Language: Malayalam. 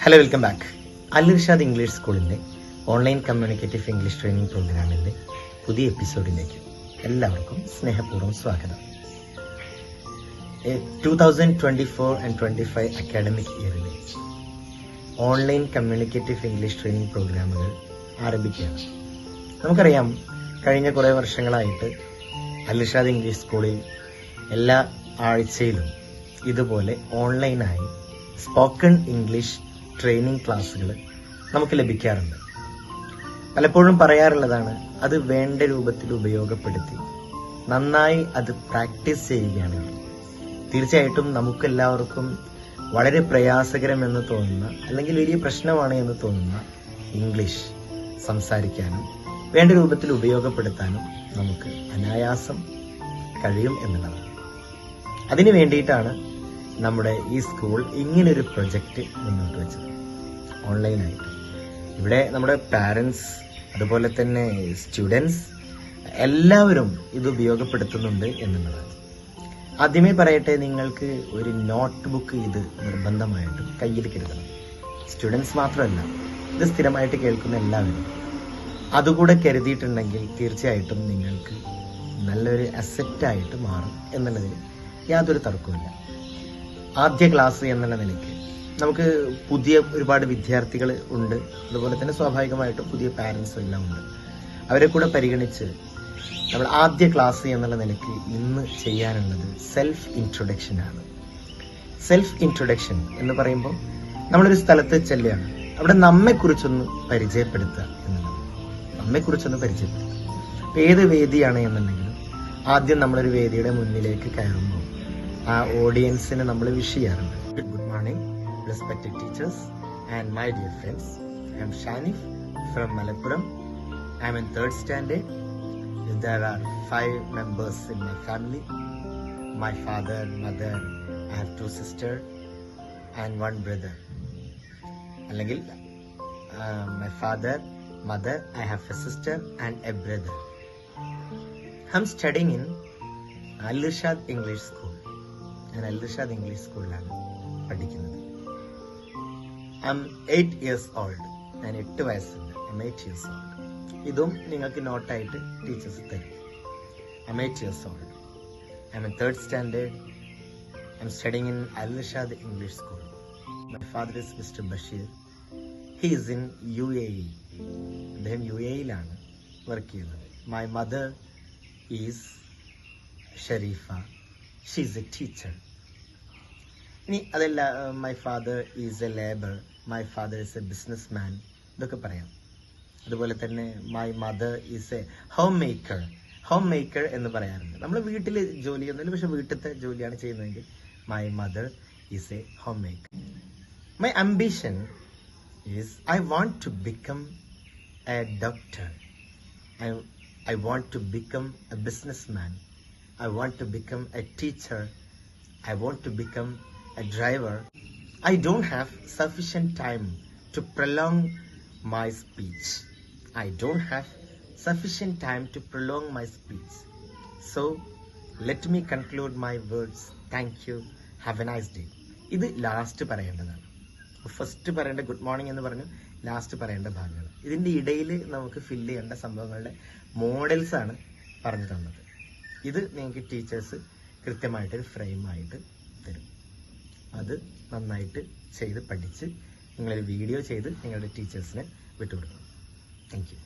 Hello, welcome back. Al Irshad English സ്കൂളിൻ്റെ ഓൺലൈൻ കമ്മ്യൂണിക്കേറ്റീവ് ഇംഗ്ലീഷ് ട്രെയിനിങ് പ്രോഗ്രാമിൻ്റെ പുതിയ എപ്പിസോഡിലേക്ക് എല്ലാവർക്കും സ്നേഹപൂർവ്വം സ്വാഗതം. 2024-25 അക്കാഡമിക് ഇയറിലെ ഓൺലൈൻ കമ്മ്യൂണിക്കേറ്റീവ് ഇംഗ്ലീഷ് ട്രെയിനിങ് പ്രോഗ്രാമുകൾ ആരംഭിക്കുകയാണ്. നമുക്കറിയാം, കഴിഞ്ഞ കുറേ വർഷങ്ങളായിട്ട് അൽ ഇർഷാദ് ഇംഗ്ലീഷ് സ്കൂളിൽ എല്ലാ ആഴ്ചയിലും ഇതുപോലെ ഓൺലൈനായി സ്പോക്കൺ ഇംഗ്ലീഷ് ട്രെയിനിങ് ക്ലാസ്സുകൾ നമുക്ക് ലഭിക്കാറുണ്ട്. പലപ്പോഴും പറയാറുള്ളതാണ്, അത് വേണ്ട രൂപത്തിൽ ഉപയോഗപ്പെടുത്തി നന്നായി അത് പ്രാക്ടീസ് ചെയ്യുകയാണെങ്കിൽ തീർച്ചയായിട്ടും നമുക്കെല്ലാവർക്കും വളരെ പ്രയാസകരമെന്ന് തോന്നുന്ന അല്ലെങ്കിൽ വലിയ പ്രശ്നമാണ് എന്ന് തോന്നുന്ന ഇംഗ്ലീഷ് സംസാരിക്കാനും വേണ്ട രൂപത്തിൽ ഉപയോഗപ്പെടുത്താനും നമുക്ക് അനായാസം കഴിയും എന്നുള്ളതാണ്. അതിനു വേണ്ടിയിട്ടാണ് നമ്മുടെ ഈ സ്കൂൾ ഇങ്ങനൊരു പ്രൊജക്റ്റ് മുന്നോട്ട് വെച്ചത്, ഓൺലൈനായിട്ട്. ഇവിടെ നമ്മുടെ പാരൻസ്, അതുപോലെ തന്നെ സ്റ്റുഡൻസ് എല്ലാവരും ഇത് ഉപയോഗപ്പെടുത്തുന്നുണ്ട് എന്നുള്ളതാണ്. ആദ്യമേ പറയട്ടെ, നിങ്ങൾക്ക് ഒരു നോട്ട് ബുക്ക് ഇത് നിർബന്ധമായിട്ടും കയ്യിൽ കരുതണം. സ്റ്റുഡൻസ് മാത്രമല്ല, ഇത് സ്ഥിരമായിട്ട് കേൾക്കുന്ന എല്ലാവരും അതുകൂടെ കരുതിയിട്ടുണ്ടെങ്കിൽ തീർച്ചയായിട്ടും നിങ്ങൾക്ക് നല്ലൊരു അസറ്റായിട്ട് മാറും എന്നുള്ളതിൽ യാതൊരു തർക്കവുമില്ല. ആദ്യ ക്ലാസ് എന്നുള്ള നിലയ്ക്ക് നമുക്ക് പുതിയ ഒരുപാട് വിദ്യാർത്ഥികൾ ഉണ്ട്, അതുപോലെ തന്നെ സ്വാഭാവികമായിട്ടും പുതിയ പാരൻസും എല്ലാം ഉണ്ട്. അവരെ കൂടെ പരിഗണിച്ച് നമ്മൾ ആദ്യ ക്ലാസ് എന്നുള്ള നിലയ്ക്ക് ഇന്ന് ചെയ്യാനുള്ളത് സെൽഫ് ഇൻട്രൊഡക്ഷനാണ്. സെൽഫ് ഇൻട്രൊഡക്ഷൻ എന്ന് പറയുമ്പോൾ നമ്മളൊരു സ്ഥലത്ത് ചെല്ലുകയാണ്, അവിടെ നമ്മെക്കുറിച്ചൊന്ന് പരിചയപ്പെടുത്തുക എന്നുള്ളത്. നമ്മെക്കുറിച്ചൊന്ന് പരിചയപ്പെടുത്തുക. ഏത് വേദിയാണ് എന്നുണ്ടെങ്കിലും ആദ്യം നമ്മളൊരു വേദിയുടെ മുന്നിലേക്ക് കയറുമ്പോൾ ആ ഓഡിയൻസിനെ നമ്മൾ വിഷ് ചെയ്യാറുണ്ട്. Good morning respected teachers and my dear friends. I am Shanif from Malappuram. I am in 3rd standard. There are 5 members in my family. My father, mother, I have 2 sisters and 1 brother. Allengil my father, mother, I have a sister and a brother. I am studying in Al Irshad English School. ഞാൻ അൽ ഇർഷാദ് ഇംഗ്ലീഷ് സ്കൂളിലാണ് പഠിക്കുന്നത്. I M 8 years old. ഞാൻ 8 വയസ്സുണ്ട്. I M 8 years old. ഇതും നിങ്ങൾക്ക് നോട്ടായിട്ട് ടീച്ചേഴ്സ് തരും. I M 8 years old. I M in 3rd standard. I M studying in Al Irshad English school. My father is mister Basheer. He is in UAE. അദ്ദേഹം UAE-യിലാണ് വർക്ക് ചെയ്യുന്നത്. My mother is Sharifa. She is a teacher. ഇനി അതല്ല, my father is A labour, my father is A business man, ഇതൊക്കെ പറയാം. അതുപോലെ തന്നെ my mother is a home maker. Home maker എന്ന് പറയാറുണ്ട്. നമ്മൾ വീട്ടിൽ ജോലി ചെയ്യുന്നില്ല, പക്ഷെ വീട്ടിലത്തെ ജോലിയാണ് ചെയ്യുന്നതെങ്കിൽ my mother is a homemaker. My ambition is I want to become a doctor. I want to become a businessman. I want to become a teacher. I want to become a driver. I don't have sufficient time to prolong my speech. I don't have sufficient time to prolong my speech. So, let me conclude my words. Thank you. Have a nice day. ഇത് ലാസ്റ്റ് പറയേണ്ടതാണ്. ഫസ്റ്റ് പറയേണ്ട ഗുഡ് മോർണിംഗ് എന്ന് പറഞ്ഞു, ലാസ്റ്റ് പറയേണ്ട ഭാഗങ്ങൾ. ഇതിൻ്റെ ഇടയിൽ നമുക്ക് ഫില്ല് ചെയ്യേണ്ട സംഭവങ്ങളുടെ മോഡൽസാണ് പറഞ്ഞു തന്നത്. ഇത് നിങ്ങൾക്ക് ടീച്ചേഴ്സ് കൃത്യമായിട്ടൊരു ഫ്രെയിമായിട്ട് തരും. അത് നന്നായിട്ട് ചെയ്ത് പഠിച്ച് നിങ്ങളൊരു വീഡിയോ ചെയ്ത് നിങ്ങളുടെ ടീച്ചേഴ്സിനെ വിട്ടുകൊടുക്കണം. Thank you.